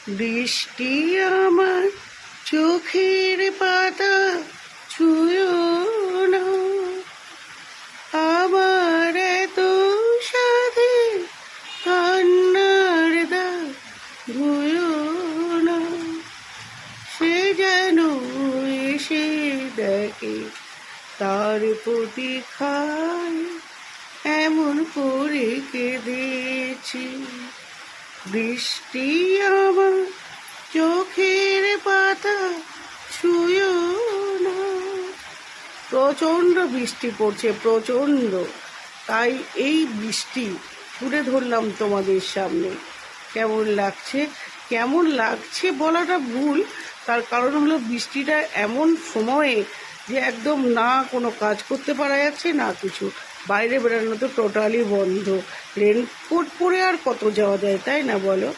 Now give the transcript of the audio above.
বৃষ্টি আমার চোখের পাতা ছুঁয়ো না, আমার এত সাধে কান্নার দাগ ধুয়ো না। সে যেন এসে দেখে তার প্রতীক্ষায় এমন করে কেঁদেছি। বৃষ্টি আমার চোখের পাতা ছুঁয়ো না। প্রচণ্ড বৃষ্টি পড়ছে, প্রচণ্ড। তাই এই বৃষ্টি তুলে ধরলাম তোমাদের সামনে। কেমন লাগছে বলাটা ভুল, তার কারণ হলো বৃষ্টিটা এমন সময়ে যে একদম না কোনো কাজ করতে পারা যাচ্ছে না কিছু, বাইরে বেরোনো তো টোটালি বন্ধ। রেনকোট পরে আর কত যাওয়া যায়, তাই না বলো?